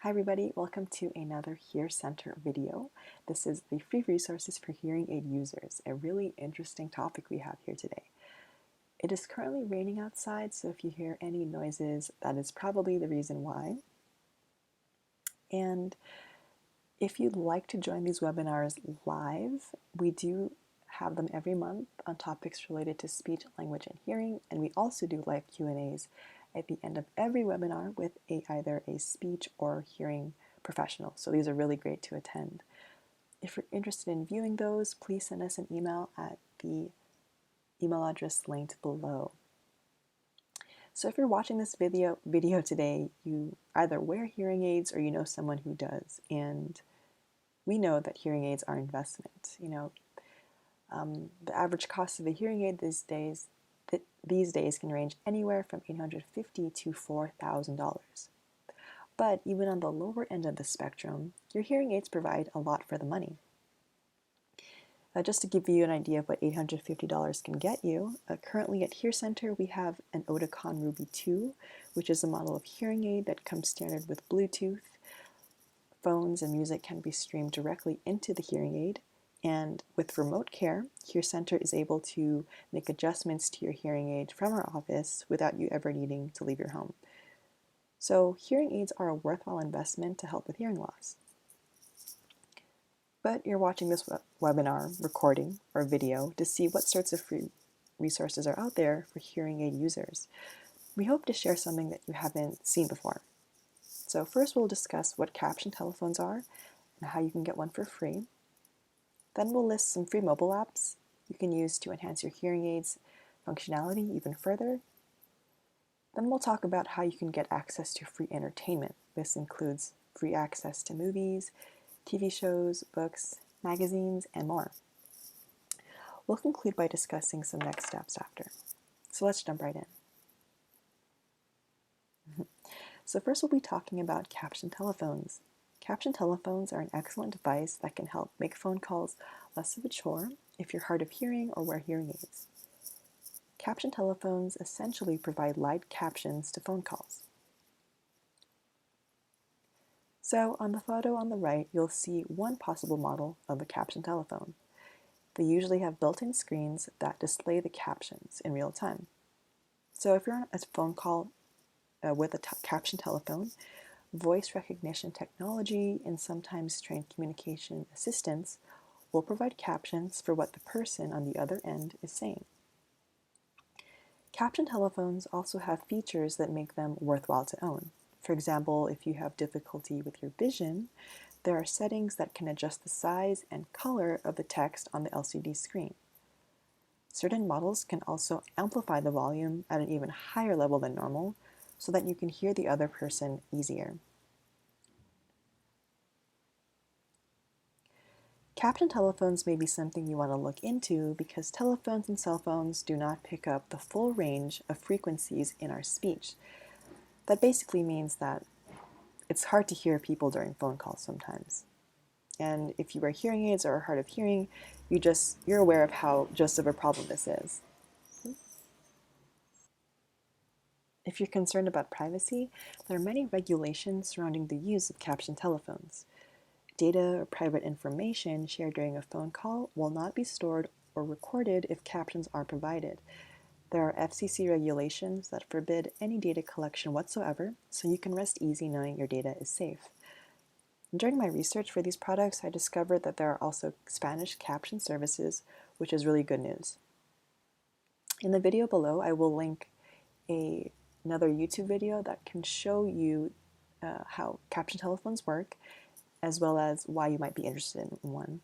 Hi everybody, welcome to another Hear Center video. This is the free resources for hearing aid users, a really interesting topic we have here today. It is currently raining outside, so if you hear any noises, that is probably the reason why. And if you'd like to join these webinars live, we do have them every month on topics related to speech, language, and hearing, and we also do live Q&As at the end of every webinar with either a speech or hearing professional. So these are really great to attend. If you're interested in viewing those, please send us an email at the email address linked below. So if you're watching this video today, you either wear hearing aids or you know someone who does, and we know that hearing aids are investment. The average cost of a hearing aid these days can range anywhere from $850 to $4,000. But even on the lower end of the spectrum, your hearing aids provide a lot for the money. Just to give you an idea of what $850 can get you, currently at Hear Center we have an Oticon Ruby 2, which is a model of hearing aid that comes standard with Bluetooth. Phones and music can be streamed directly into the hearing aid, and with remote care, Hear Center is able to make adjustments to your hearing aid from our office without you ever needing to leave your home. So hearing aids are a worthwhile investment to help with hearing loss. But you're watching this webinar recording or video to see what sorts of free resources are out there for hearing aid users. We hope to share something that you haven't seen before. So first we'll discuss what caption telephones are and how you can get one for free. Then we'll list some free mobile apps you can use to enhance your hearing aids functionality even further. Then we'll talk about how you can get access to free entertainment. This includes free access to movies, TV shows, books, magazines, and more. We'll conclude by discussing some next steps after. So let's jump right in. So first we'll be talking about caption telephones. Caption telephones are an excellent device that can help make phone calls less of a chore if you're hard of hearing or wear hearing aids. Caption telephones essentially provide live captions to phone calls. So on the photo on the right, you'll see one possible model of a caption telephone. They usually have built-in screens that display the captions in real time. So if you're on a phone call with a caption telephone, voice recognition technology and sometimes trained communication assistants will provide captions for what the person on the other end is saying. Caption telephones also have features that make them worthwhile to own. For example, if you have difficulty with your vision, there are settings that can adjust the size and color of the text on the LCD screen. Certain models can also amplify the volume at an even higher level than normal so that you can hear the other person easier. Caption telephones may be something you want to look into because telephones and cell phones do not pick up the full range of frequencies in our speech. That basically means that it's hard to hear people during phone calls sometimes. And if you wear hearing aids or are hard of hearing, you're aware of how just of a problem this is. If you're concerned about privacy, there are many regulations surrounding the use of caption telephones. Data or private information shared during a phone call will not be stored or recorded if captions are provided. There are FCC regulations that forbid any data collection whatsoever, so you can rest easy knowing your data is safe. During my research for these products, I discovered that there are also Spanish caption services, which is really good news. In the video below, I will link another YouTube video that can show you how caption telephones work, as well as why you might be interested in one.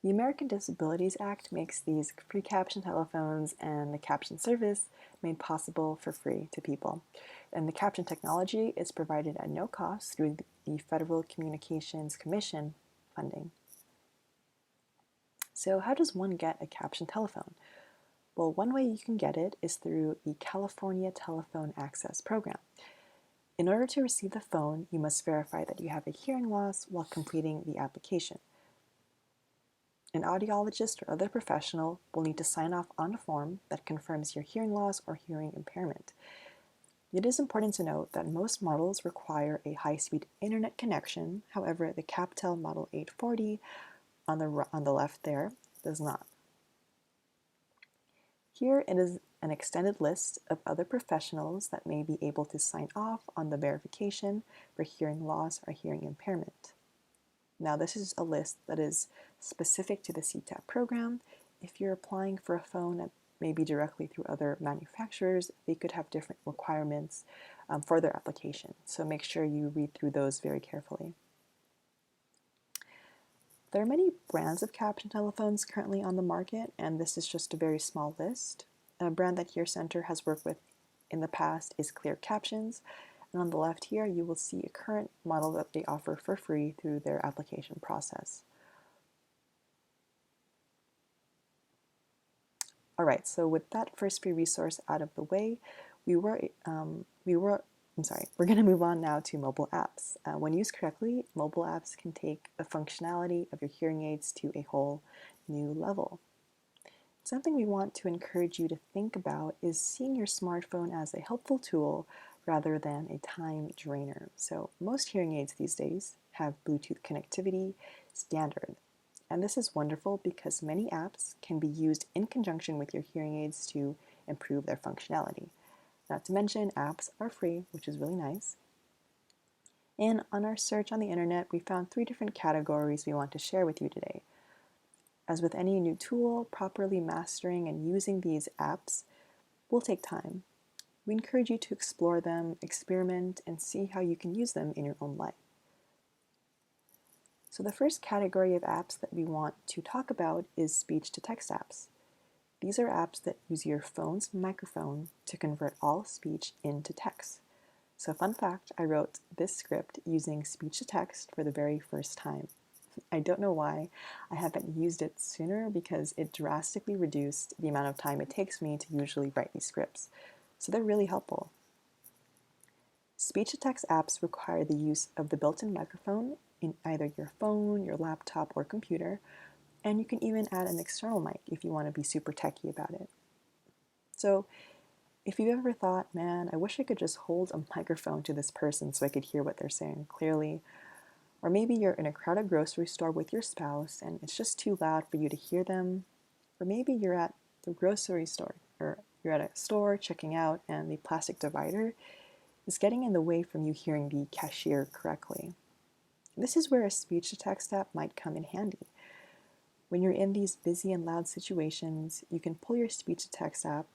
The American Disabilities Act makes these free caption telephones and the caption service made possible for free to people. And the caption technology is provided at no cost through the Federal Communications Commission funding. So how does one get a caption telephone? Well, one way you can get it is through the California Telephone Access Program. In order to receive the phone, you must verify that you have a hearing loss while completing the application. An audiologist or other professional will need to sign off on a form that confirms your hearing loss or hearing impairment. It is important to note that most models require a high-speed internet connection. However, the Captel Model 840 on the left there does not. Here it is an extended list of other professionals that may be able to sign off on the verification for hearing loss or hearing impairment. Now, this is a list that is specific to the CTAP program. If you're applying for a phone that may be directly through other manufacturers, they could have different requirements for their application. So make sure you read through those very carefully. There are many brands of caption telephones currently on the market, and this is just a very small list. A brand that Hear Center has worked with in the past is Clear Captions, and on the left here you will see a current model that they offer for free through their application process. All right, so with that first free resource out of the way, we're going to move on now to mobile apps. When used correctly, mobile apps can take the functionality of your hearing aids to a whole new level. Something we want to encourage you to think about is seeing your smartphone as a helpful tool rather than a time drainer. So most hearing aids these days have Bluetooth connectivity standard. And this is wonderful because many apps can be used in conjunction with your hearing aids to improve their functionality. Not to mention, apps are free, which is really nice. And on our search on the internet, we found 3 different categories we want to share with you today. As with any new tool, properly mastering and using these apps will take time. We encourage you to explore them, experiment, and see how you can use them in your own life. So the first category of apps that we want to talk about is speech-to-text apps. These are apps that use your phone's microphone to convert all speech into text. So fun fact, I wrote this script using speech-to-text for the very first time. I don't know why I haven't used it sooner because it drastically reduced the amount of time it takes me to usually write these scripts. So they're really helpful. Speech-to-text apps require the use of the built-in microphone in either your phone, your laptop, or computer, and you can even add an external mic if you want to be super techy about it. So if you've ever thought, man, I wish I could just hold a microphone to this person so I could hear what they're saying clearly, or maybe you're in a crowded grocery store with your spouse and it's just too loud for you to hear them, or maybe you're at the grocery store, or you're at a store checking out and the plastic divider is getting in the way from you hearing the cashier correctly. This is where a speech-to-text app might come in handy. When you're in these busy and loud situations, you can pull your speech-to-text app,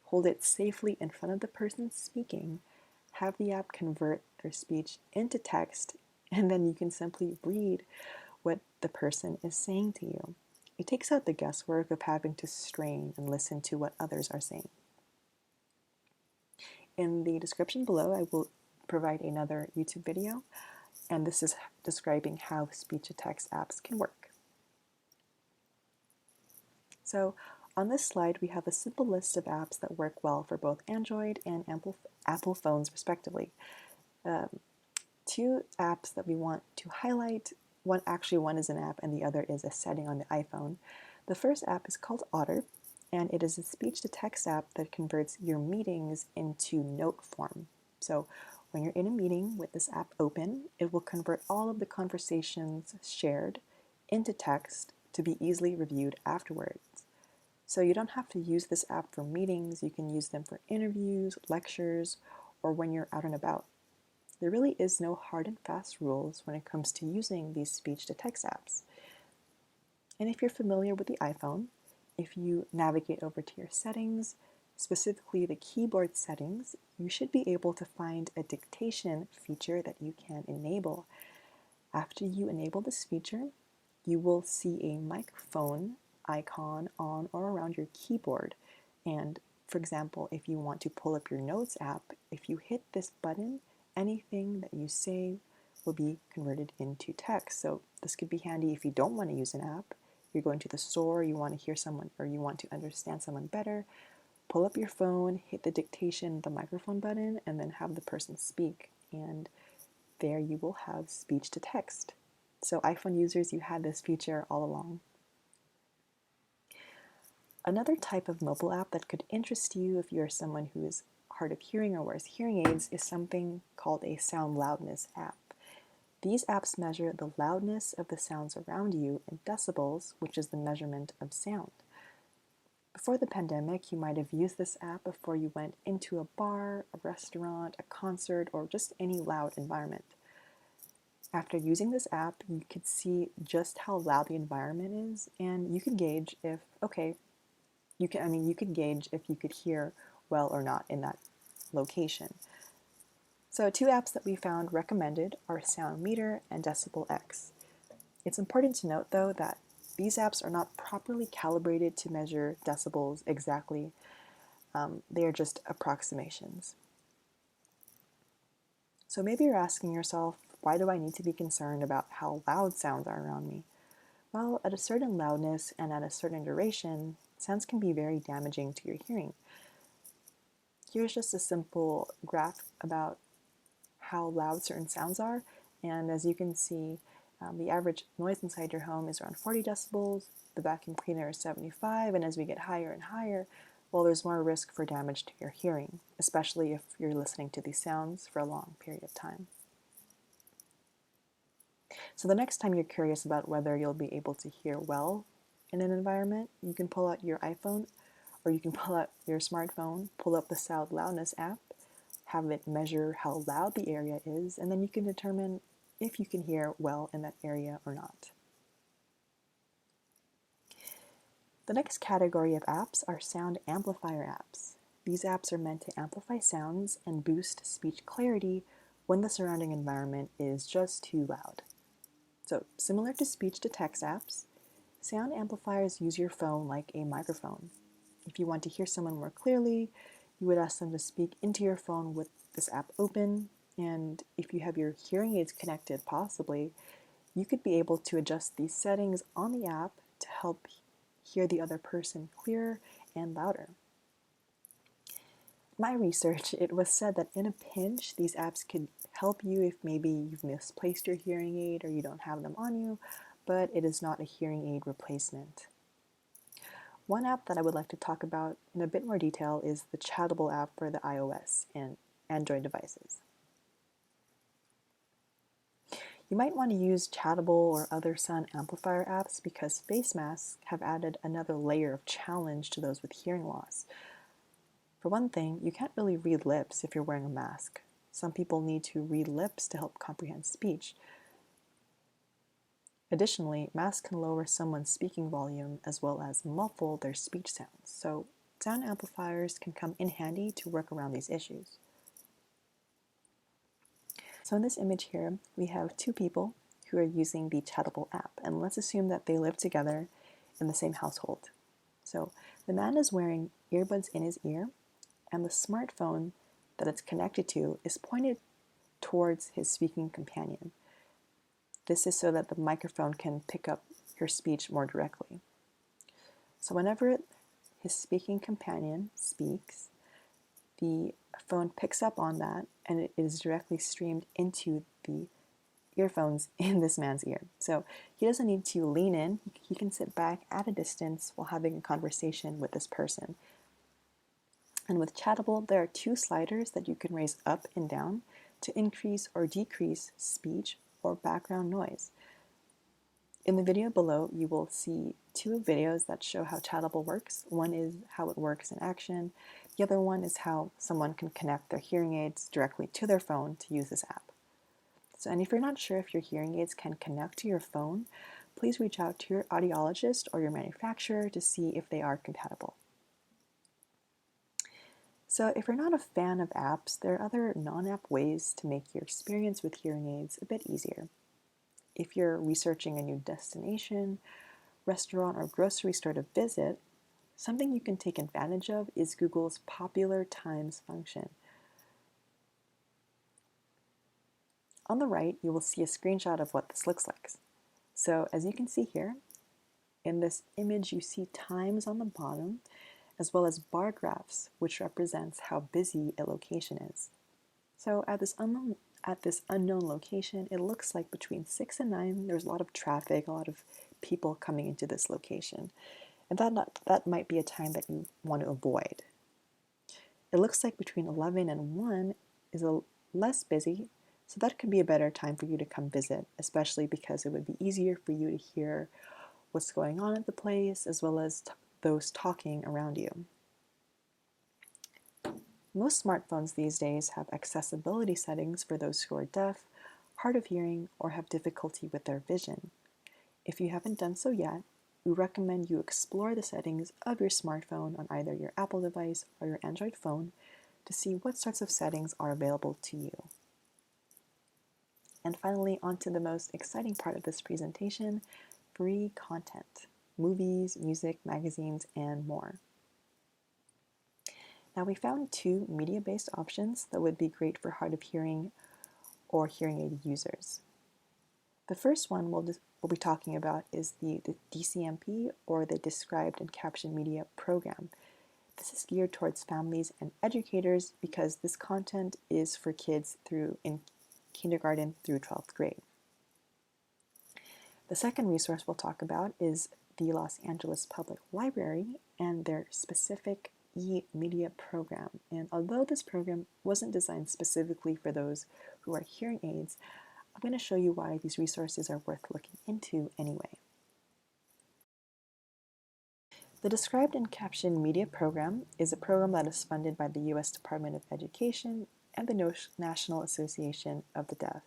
hold it safely in front of the person speaking, have the app convert their speech into text, and then you can simply read what the person is saying to you. It takes out the guesswork of having to strain and listen to what others are saying. In the description below, I will provide another YouTube video, and this is describing how speech-to-text apps can work. So on this slide, we have a simple list of apps that work well for both Android and Apple phones, respectively. 2 apps that we want to highlight, one is an app and the other is a setting on the iPhone. The first app is called Otter, and it is a speech-to-text app that converts your meetings into note form. So when you're in a meeting with this app open, it will convert all of the conversations shared into text to be easily reviewed afterwards. So you don't have to use this app for meetings, you can use them for interviews, lectures, or when you're out and about. There really is no hard and fast rules when it comes to using these speech-to-text apps. And if you're familiar with the iPhone, if you navigate over to your settings, specifically the keyboard settings, you should be able to find a dictation feature that you can enable. After you enable this feature, you will see a microphone icon on or around your keyboard. And for example, if you want to pull up your Notes app, if you hit this button, anything that you say will be converted into text. So this could be handy if you don't want to use an app. You're going to the store, you want to hear someone, or you want to understand someone better, pull up your phone, hit the dictation, the microphone button, and then have the person speak. And there you will have speech to text. So iPhone users, you had this feature all along. Another type of mobile app that could interest you if you're someone who is hard of hearing or wears hearing aids is something called a sound loudness app. These apps measure the loudness of the sounds around you in decibels, which is the measurement of sound. Before the pandemic, you might have used this app before you went into a bar, a restaurant, a concert, or just any loud environment. After using this app, you could see just how loud the environment is, and you could gauge if, you could gauge if you could hear well or not in that location. So 2 apps that we found recommended are Sound Meter and Decibel X. It's important to note, though, that these apps are not properly calibrated to measure decibels exactly. They are just approximations. So maybe you're asking yourself, why do I need to be concerned about how loud sounds are around me? Well, at a certain loudness and at a certain duration, sounds can be very damaging to your hearing. Here's just a simple graph about how loud certain sounds are, and as you can see, the average noise inside your home is around 40 decibels, the vacuum cleaner is 75, and as we get higher and higher, well, there's more risk for damage to your hearing, especially if you're listening to these sounds for a long period of time. So the next time you're curious about whether you'll be able to hear well in an environment, you can pull out your iPhone or you can pull out your smartphone, pull up the Sound Loudness app, have it measure how loud the area is, and then you can determine if you can hear well in that area or not. The next category of apps are sound amplifier apps. These apps are meant to amplify sounds and boost speech clarity when the surrounding environment is just too loud. So, similar to speech-to-text apps, sound amplifiers use your phone like a microphone. If you want to hear someone more clearly, you would ask them to speak into your phone with this app open, and if you have your hearing aids connected, possibly, you could be able to adjust these settings on the app to help hear the other person clearer and louder. My research, it was said that in a pinch, these apps could help you if maybe you've misplaced your hearing aid or you don't have them on you, but it is not a hearing aid replacement. One app that I would like to talk about in a bit more detail is the Chattable app for the iOS and Android devices. You might want to use Chattable or other sound amplifier apps because face masks have added another layer of challenge to those with hearing loss. For one thing, you can't really read lips if you're wearing a mask. Some people need to read lips to help comprehend speech. Additionally, masks can lower someone's speaking volume as well as muffle their speech sounds, so sound amplifiers can come in handy to work around these issues. So in this image here, we have 2 people who are using the Chattable app, and let's assume that they live together in the same household. So the man is wearing earbuds in his ear, and the smartphone that it's connected to is pointed towards his speaking companion. This is so that the microphone can pick up your speech more directly. So whenever his speaking companion speaks, the phone picks up on that and it is directly streamed into the earphones in this man's ear. So he doesn't need to lean in, he can sit back at a distance while having a conversation with this person. And with Chattable, there are 2 sliders that you can raise up and down to increase or decrease speech or background noise. In the video below, you will see 2 videos that show how Chattable works. One is how it works in action. The other one is how someone can connect their hearing aids directly to their phone to use this app. So, and if you're not sure if your hearing aids can connect to your phone, please reach out to your audiologist or your manufacturer to see if they are compatible. So if you're not a fan of apps, there are other non-app ways to make your experience with hearing aids a bit easier. If you're researching a new destination, restaurant, or grocery store to visit, something you can take advantage of is Google's Popular Times function. On the right, you will see a screenshot of what this looks like. So as you can see here, in this image you see times on the bottom, as well as bar graphs, which represents how busy a location is. So at this unknown location, it looks like between 6 and 9, there's a lot of traffic, a lot of people coming into this location. And that might be a time that you want to avoid. It looks like between 11 and 1 is less busy, so that could be a better time for you to come visit, especially because it would be easier for you to hear what's going on at the place as well as those talking around you. Most smartphones these days have accessibility settings for those who are deaf, hard of hearing, or have difficulty with their vision. If you haven't done so yet, we recommend you explore the settings of your smartphone on either your Apple device or your Android phone to see what sorts of settings are available to you. And finally, on to the most exciting part of this presentation, free content, movies, music, magazines, and more. Now we found two media-based options that would be great for hard of hearing or hearing aid users. The first one we'll be talking about is the DCMP, or the Described and Captioned Media Program. This is geared towards families and educators because this content is for kids in kindergarten through 12th grade. The second resource we'll talk about is the Los Angeles Public Library and their specific e-media program. And although this program wasn't designed specifically for those who are hearing aids, I'm going to show you why these resources are worth looking into anyway. The Described and Captioned Media Program is a program that is funded by the U.S. Department of Education and the National Association of the Deaf.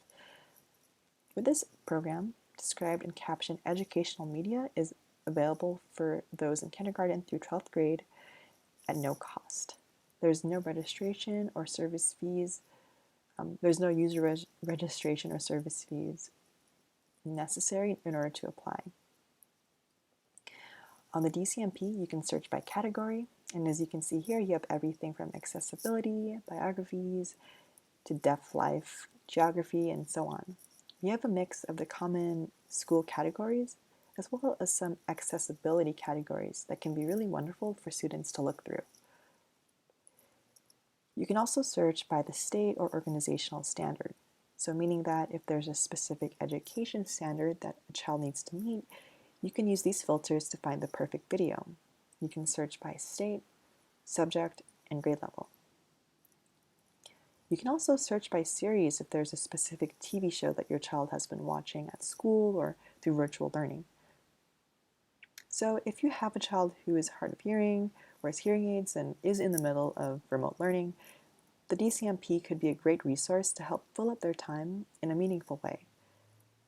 For this program, Described and Captioned educational media is available for those in kindergarten through 12th grade at no cost. There's no registration or service fees. There's no user registration or service fees necessary in order to apply. On the DCMP, you can search by category, and as you can see here, you have everything from accessibility, biographies, to deaf life, geography, and so on. You have a mix of the common school categories as well as some accessibility categories that can be really wonderful for students to look through. You can also search by the state or organizational standard, so meaning that if there's a specific education standard that a child needs to meet, you can use these filters to find the perfect video. You can search by state, subject, and grade level. You can also search by series if there's a specific TV show that your child has been watching at school or through virtual learning. So if you have a child who is hard of hearing, wears hearing aids, and is in the middle of remote learning, the DCMP could be a great resource to help fill up their time in a meaningful way.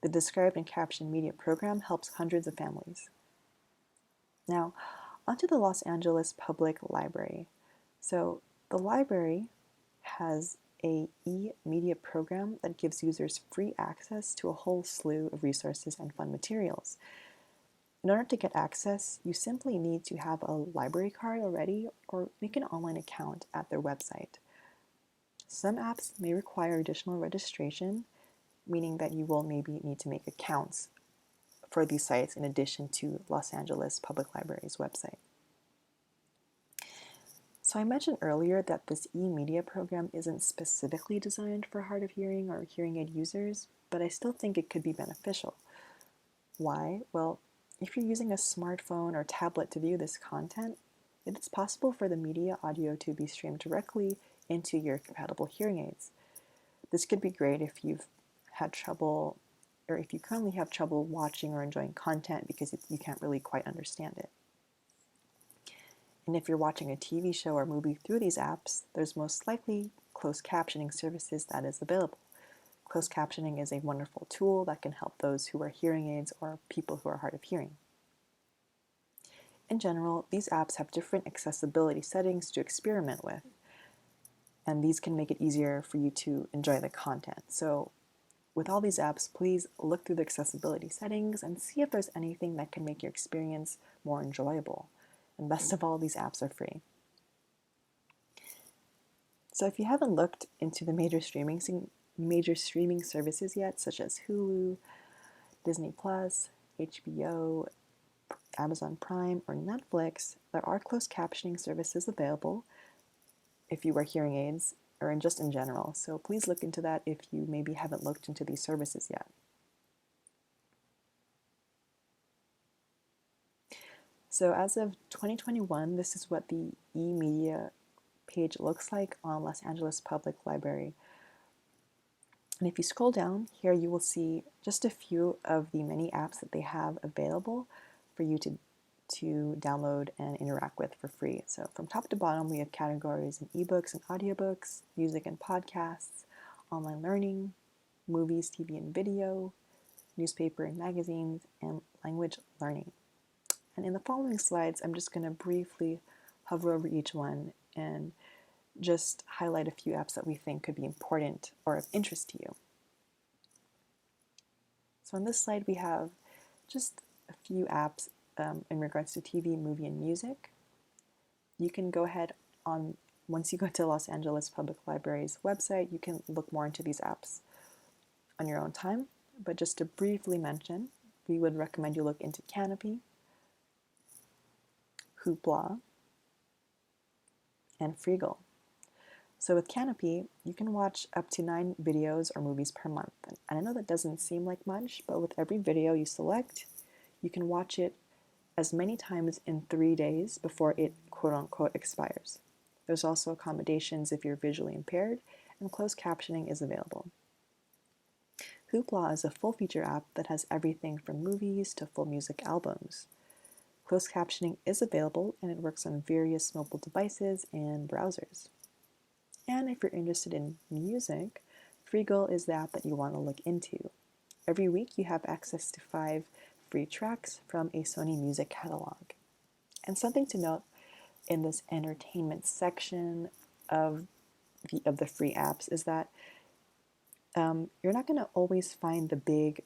The Described and Captioned Media Program helps hundreds of families. Now, onto the Los Angeles Public Library. So the library has a e-media program that gives users free access to a whole slew of resources and fun materials. In order to get access, you simply need to have a library card already or make an online account at their website. Some apps may require additional registration, meaning that you will maybe need to make accounts for these sites in addition to Los Angeles Public Library's website. So I mentioned earlier that this e-media program isn't specifically designed for hard of hearing or hearing aid users, but I still think it could be beneficial. Why? Well, if you're using a smartphone or tablet to view this content, it is possible for the media audio to be streamed directly into your compatible hearing aids. This could be great if you've had trouble, or if you currently have trouble watching or enjoying content because you can't really quite understand it. And if you're watching a TV show or movie through these apps, there's most likely closed captioning services that is available. Closed captioning is a wonderful tool that can help those who are hearing aids or people who are hard of hearing. In general, these apps have different accessibility settings to experiment with, and these can make it easier for you to enjoy the content. So with all these apps, please look through the accessibility settings and see if there's anything that can make your experience more enjoyable. And best of all, these apps are free. So if you haven't looked into the major streaming services yet, such as Hulu, Disney+, HBO, Amazon Prime, or Netflix, there are closed captioning services available if you wear hearing aids, or just in general. So please look into that if you maybe haven't looked into these services yet. So as of 2021, this is what the e-media page looks like on Los Angeles Public Library. And if you scroll down here, you will see just a few of the many apps that they have available for you to download and interact with for free. So from top to bottom, we have categories in ebooks and audiobooks, music and podcasts, online learning, movies, TV and video, newspaper and magazines, and language learning. And in the following slides, I'm just going to briefly hover over each one and just highlight a few apps that we think could be important or of interest to you. So on this slide, we have just a few apps in regards to TV, movie, and music. You can go ahead once you go to Los Angeles Public Library's website, you can look more into these apps on your own time. But just to briefly mention, we would recommend you look into Canopy, Hoopla, and Freegal. So with Canopy, you can watch up to 9 videos or movies per month. And I know that doesn't seem like much, but with every video you select, you can watch it as many times in 3 days before it quote-unquote expires. There's also accommodations if you're visually impaired, and closed captioning is available. Hoopla is a full-feature app that has everything from movies to full music albums. Closed captioning is available, and it works on various mobile devices and browsers. And if you're interested in music, Freegal is the app that you want to look into. Every week you have access to 5 free tracks from a Sony music catalog. And something to note in this entertainment section of the free apps is that you're not going to always find the big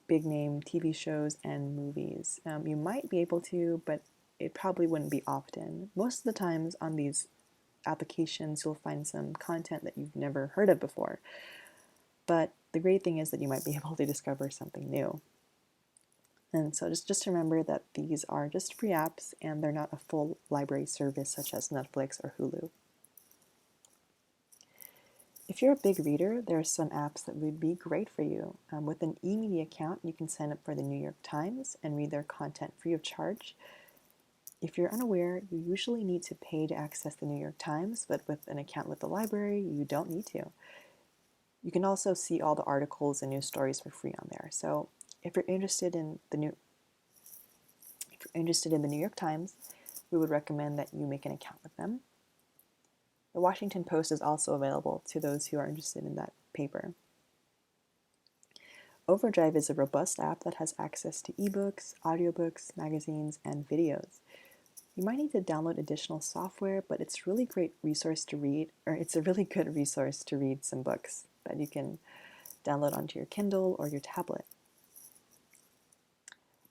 name TV shows and movies. You might be able to, but it probably wouldn't be often. Most of the times on these applications, you'll find some content that you've never heard of before. But the great thing is that you might be able to discover something new. And so just remember that these are just free apps and they're not a full library service such as Netflix or Hulu. If you're a big reader, there are some apps that would be great for you. With an e-media account, you can sign up for the New York Times and read their content free of charge. If you're unaware, you usually need to pay to access the New York Times, but with an account with the library, you don't need to. You can also see all the articles and news stories for free on there. So if you're interested in the New York Times, we would recommend that you make an account with them. The Washington Post is also available to those who are interested in that paper. Overdrive is a robust app that has access to ebooks, audiobooks, magazines, and videos. You might need to download additional software, but it's a really good resource to read some books that you can download onto your Kindle or your tablet.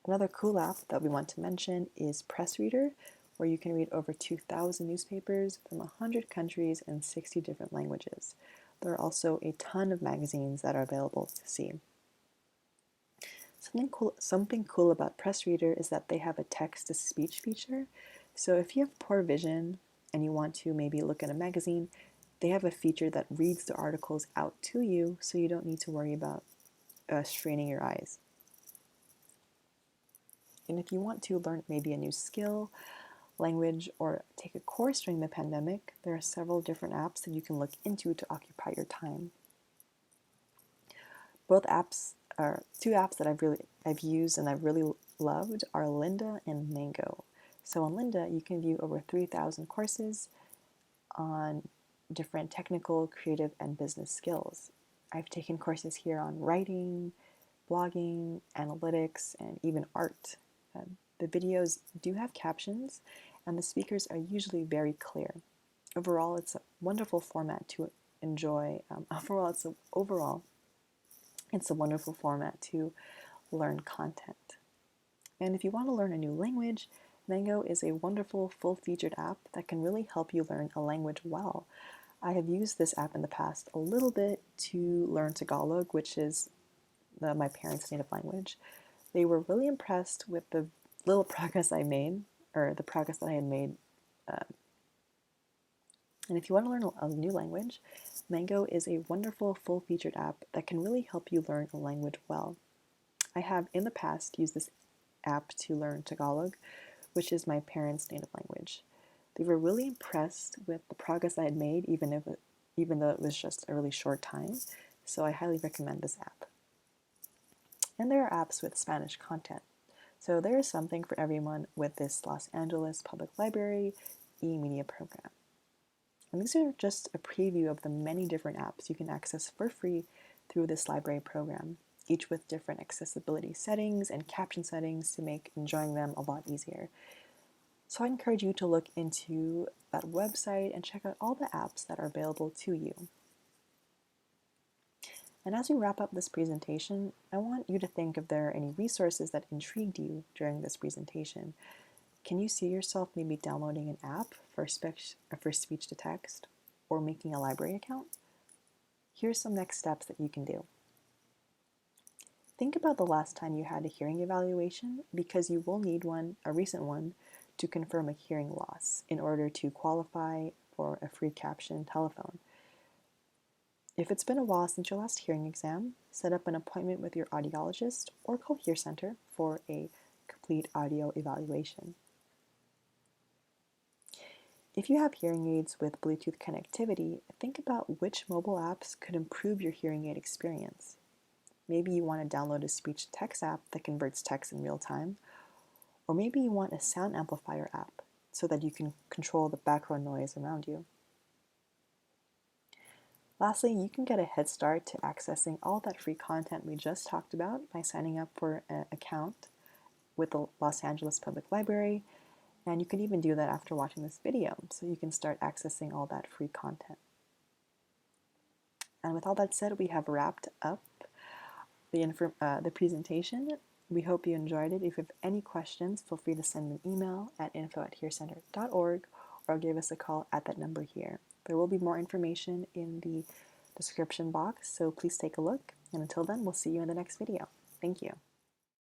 Another cool app that we want to mention is Pressreader, where you can read over 2,000 newspapers from 100 countries and 60 different languages. There are also a ton of magazines that are available to see. Something cool about Pressreader is that they have a text-to-speech feature. So if you have poor vision and you want to maybe look at a magazine, they have a feature that reads the articles out to you, so you don't need to worry about straining your eyes. And if you want to learn maybe a new skill, language, or take a course during the pandemic, there are several different apps that you can look into to occupy your time. Both apps are 2 apps that I've used and I've really loved are Lynda and Mango. So on Lynda, you can view over 3,000 courses on different technical, creative, and business skills. I've taken courses here on writing, blogging, analytics, and even art. The videos do have captions, and the speakers are usually very clear. Overall, it's a wonderful format to enjoy. It's a wonderful format to learn content. And if you want to learn a new language, Mango is a wonderful full-featured app that can really help you learn a language well. I have used this app in the past a little bit to learn Tagalog, which is my parents' native language. They were really impressed with the little progress I made, or the progress that I had made. And if you want to learn a new language, Mango is a wonderful full-featured app that can really help you learn a language well. I have in the past used this app to learn Tagalog, which is my parents' native language. They were really impressed with the progress I had made, even though it was just a really short time, so I highly recommend this app. And there are apps with Spanish content. So there is something for everyone with this Los Angeles Public Library e-media program. And these are just a preview of the many different apps you can access for free through this library program, each with different accessibility settings and caption settings to make enjoying them a lot easier. So I encourage you to look into that website and check out all the apps that are available to you. And as we wrap up this presentation, I want you to think if there are any resources that intrigued you during this presentation. Can you see yourself maybe downloading an app for speech-to-text or making a library account? Here's some next steps that you can do. Think about the last time you had a hearing evaluation, because you will need a recent one, to confirm a hearing loss in order to qualify for a free Caption telephone. If it's been a while since your last hearing exam, set up an appointment with your audiologist or call Hear Center for a complete audio evaluation. If you have hearing aids with Bluetooth connectivity, think about which mobile apps could improve your hearing aid experience. Maybe you want to download a SpeechtoText app that converts text in real time, or maybe you want a sound amplifier app so that you can control the background noise around you. Lastly, you can get a head start to accessing all that free content we just talked about by signing up for an account with the Los Angeles Public Library, and you can even do that after watching this video, so you can start accessing all that free content. And with all that said, we have wrapped up the presentation. We hope you enjoyed it. If you have any questions, feel free to send an email at info@hearcenter.org or give us a call at that number here. There will be more information in the description box, so please take a look. And until then, we'll see you in the next video. Thank you.